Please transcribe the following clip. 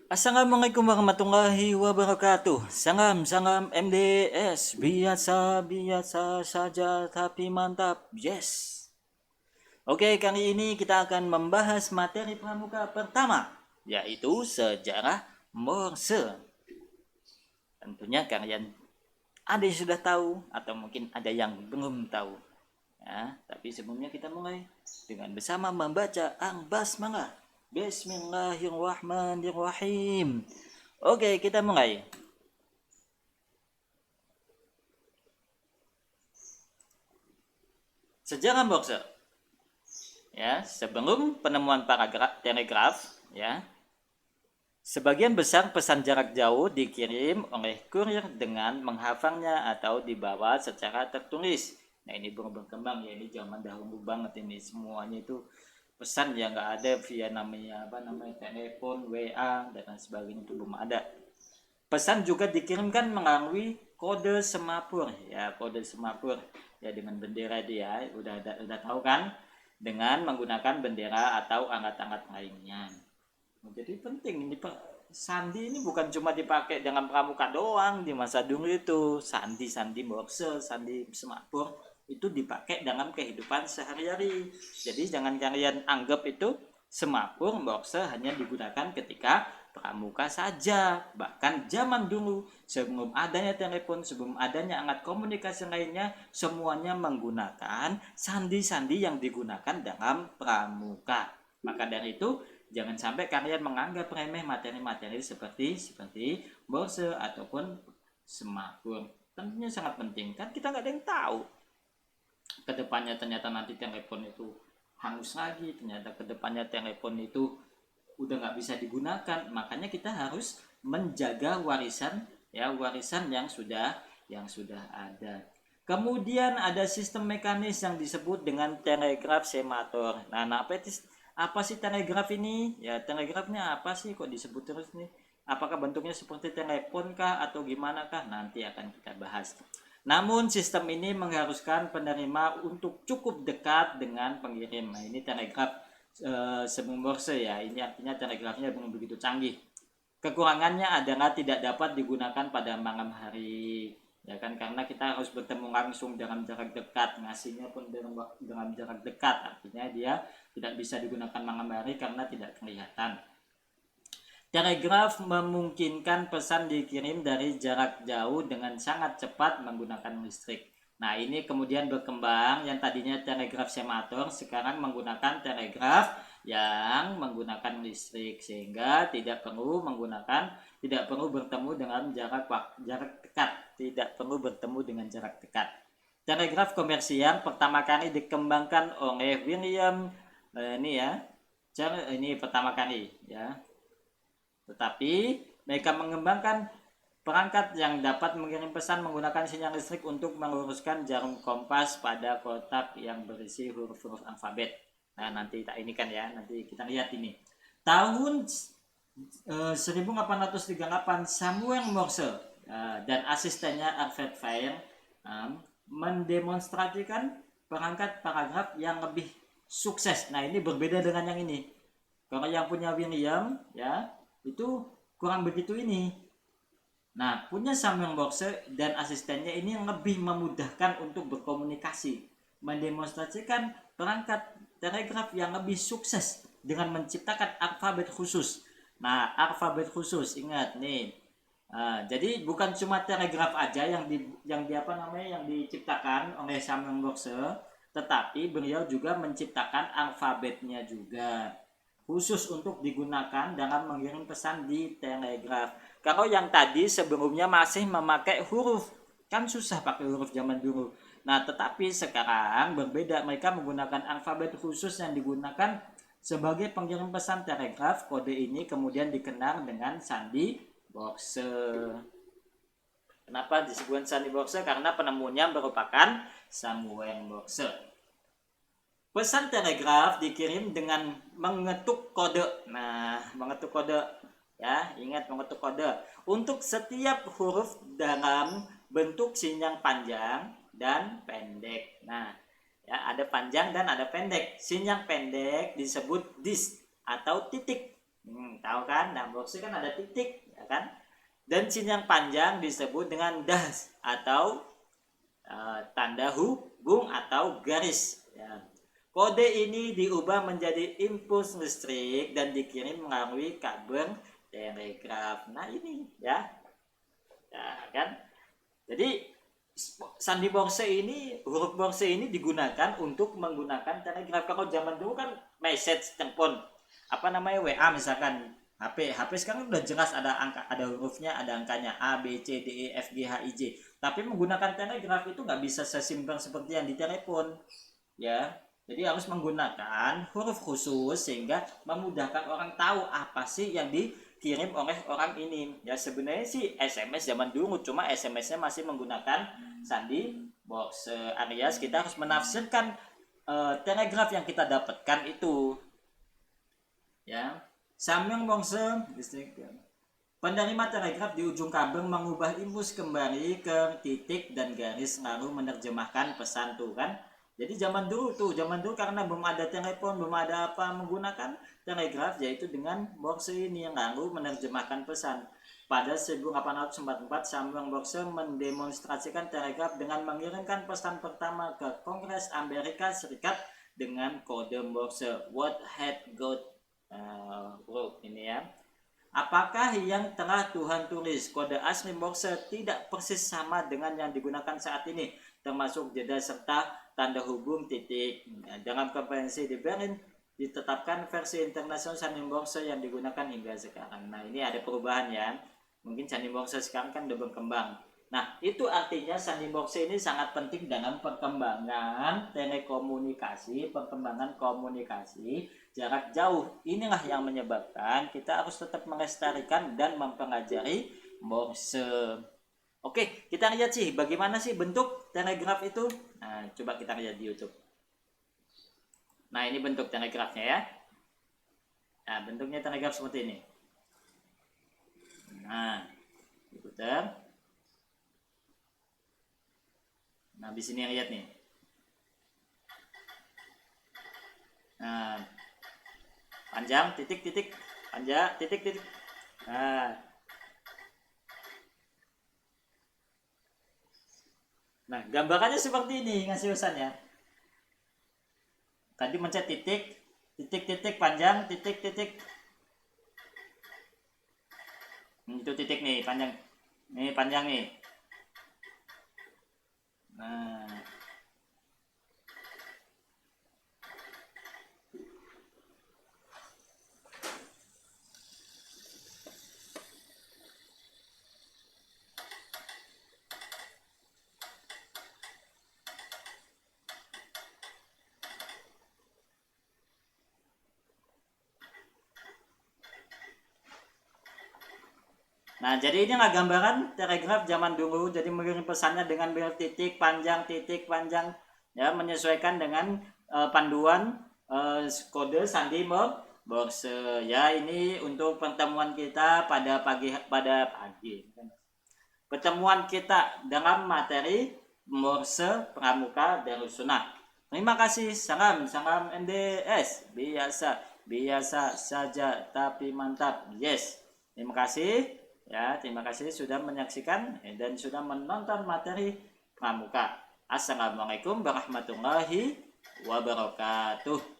Assalamualaikum warahmatullahi wabarakatuh. Sangam MDS. Biasa-biasa saja tapi mantap. Yes. Oke, kali ini kita akan membahas materi pramuka pertama, yaitu sejarah Morse. Tentunya kalian ada yang sudah tahu atau mungkin ada yang belum tahu. Ya, tapi sebelumnya kita mulai dengan bersama membaca Ang Basmalah. Bismillahirrahmanirrahim. Oke, kita mulai. Sejarah Morse. Ya, sebelum penemuan paragraf telegraf, ya, sebagian besar pesan jarak jauh dikirim oleh kurir dengan menghafalnya atau dibawa secara tertulis. Nah, ini baru berkembang ya, ini zaman dahulu banget ini semuanya itu pesan yang nggak ada via namanya telepon, WA dan lain sebagainya itu belum ada. Pesan juga dikirimkan melalui kode semapur ya, kode semapur ya dengan bendera dia udah tahu kan, dengan menggunakan bendera atau angkat-angkat lainnya. Jadi penting ini sandi ini bukan cuma dipakai dengan pramuka doang di masa dulu itu. Sandi Morse, sandi semapur itu dipakai dalam kehidupan sehari-hari. Jadi jangan kalian anggap itu semapur Morse hanya digunakan ketika pramuka saja. Bahkan zaman dulu sebelum adanya telepon, sebelum adanya alat komunikasi lainnya, semuanya menggunakan sandi-sandi yang digunakan dalam pramuka. Maka dari itu jangan sampai kalian menganggap remeh materi-materi seperti Morse ataupun semapur. Tentunya sangat penting kan, kita nggak ada yang tahu kedepannya ternyata nanti telepon itu hangus lagi, ternyata kedepannya telepon itu udah nggak bisa digunakan. Makanya kita harus menjaga warisan ya, warisan yang sudah ada. Kemudian ada sistem mekanis yang disebut dengan telegraf semator. Nah, apa sih telegraf ini? Ya, telegrafnya apa sih kok disebut terus nih? Apakah bentuknya seperti telepon kah atau gimana kah? Nanti akan kita bahas. Namun sistem ini mengharuskan penerima untuk cukup dekat dengan pengirim. Nah, ini telegraf sebelum Morse ya. Ini artinya telegrafnya belum begitu canggih. Kekurangannya adalah tidak dapat digunakan pada malam hari, ya kan, karena kita harus bertemu langsung dengan jarak dekat, ngasihnya pun dengan jarak dekat, artinya dia tidak bisa digunakan malam hari karena tidak kelihatan. Telegraf memungkinkan pesan dikirim dari jarak jauh dengan sangat cepat menggunakan listrik. Nah, ini kemudian berkembang, yang tadinya telegraf semator sekarang menggunakan telegraf yang menggunakan listrik, sehingga tidak perlu bertemu dengan jarak dekat, tidak perlu bertemu dengan jarak dekat. Telegraf komersial pertama kali dikembangkan oleh William ini pertama kali ya. Tetapi mereka mengembangkan perangkat yang dapat mengirim pesan menggunakan sinyal listrik untuk meluruskan jarum kompas pada kotak yang berisi huruf-huruf alfabet. Nah, nanti ini kan ya, nanti kita lihat ini. Tahun 1838 Samuel Morse dan asistennya Alfred Vail mendemonstrasikan perangkat paragraf yang lebih sukses. Nah, ini berbeda dengan yang ini. Kalau yang punya William ya, itu kurang begitu ini. Nah, punya Samuel Morse dan asistennya ini yang lebih memudahkan untuk berkomunikasi, mendemonstrasikan perangkat telegraf yang lebih sukses dengan menciptakan alfabet khusus. Nah, alfabet khusus, ingat nih. Jadi bukan cuma telegraf aja yang diciptakan oleh Samuel Morse, tetapi beliau juga menciptakan alfabetnya juga, khusus untuk digunakan dalam mengirim pesan di telegraf. Kalau yang tadi sebelumnya masih memakai huruf, kan susah pakai huruf zaman dulu. Nah, tetapi sekarang berbeda, mereka menggunakan alfabet khusus yang digunakan sebagai pengirim pesan telegraf. Kode ini kemudian dikenal dengan sandi Morse. Kenapa disebut sandi Morse? Karena penemunya merupakan Samuel Morse. Pesan telegraf dikirim dengan mengetuk kode. Nah, mengetuk kode ya, ingat mengetuk kode. Untuk setiap huruf dalam bentuk sinyal panjang dan pendek. Nah, ya, ada panjang dan ada pendek. Sinyal pendek disebut disk atau titik. Tahu kan? Nah, borse kan ada titik, ya kan? Dan scene yang panjang disebut dengan dash atau tanda hubung atau garis. Ya. Kode ini diubah menjadi impuls listrik dan dikirim melalui kabel telegraf. Nah ini ya, kan? Jadi sandi borse ini, huruf borse ini digunakan untuk menggunakan telegraf. Kalau zaman dulu kan message telepon, apa namanya, WA misalkan, HP sekarang udah jelas ada angka, ada hurufnya, ada angkanya A B C D E F G H I J. Tapi menggunakan telegraf itu nggak bisa sesimpel seperti yang di telepon, ya. Jadi harus menggunakan huruf khusus sehingga memudahkan orang tahu apa sih yang dikirim oleh orang ini. Ya sebenarnya sih SMS zaman dulu, cuma SMS-nya masih menggunakan sandi box, alias kita harus menafsirkan telegraf yang kita dapatkan itu, ya. Samyang Bongse listrik. Penerima telegraf di ujung kabel mengubah impuls kembali ke titik dan garis lalu menerjemahkan pesan tuh kan. Jadi zaman dulu karena belum ada telepon, belum ada apa, menggunakan telegraf yaitu dengan borse ini yang lalu menerjemahkan pesan. Pada 1844 Samuel Borse mendemonstrasikan telegraf dengan mengirimkan pesan pertama ke Kongres Amerika Serikat dengan kode Morse What had God wrote ini ya. Apakah yang telah Tuhan tulis kode asli Morse tidak persis sama dengan yang digunakan saat ini, termasuk jeda serta tanda hubung titik. Dalam konferensi di Berlin ditetapkan versi internasional sandi Morse yang digunakan hingga sekarang. Nah ini ada perubahan ya. Mungkin sandi Morse sekarang kan udah berkembang. Nah itu artinya sandi Morse ini sangat penting dalam perkembangan telekomunikasi, perkembangan komunikasi jarak jauh. Inilah yang menyebabkan kita harus tetap melestarikan dan mempelajari Morse. Oke, kita lihat sih bagaimana sih bentuk telegraf itu. Nah, coba kita lihat di YouTube. Nah, ini bentuk telegrafnya ya. Nah, bentuknya telegraf seperti ini. Nah, diputar. Nah, di sini lihat nih. Nah, panjang titik-titik, panjang titik-titik. Nah, gambarannya seperti ini ngasih pesannya. Tadi mencet titik, titik-titik panjang, titik-titik. Itu titik nih, panjang. Nih panjang nih. Nah, Nah, jadi ini inilah gambaran telegraf zaman dulu. Jadi mengirim pesannya dengan titik panjang, ya, menyesuaikan dengan panduan kode sandi Morse. Ya, ini untuk pertemuan kita pada pagi. Pertemuan kita dalam materi Morse Pramuka Darussunnah. Terima kasih. Salam MDS. Biasa saja tapi mantap. Yes. Terima kasih. Ya, terima kasih sudah menyaksikan dan sudah menonton materi Pramuka. Assalamualaikum warahmatullahi wabarakatuh.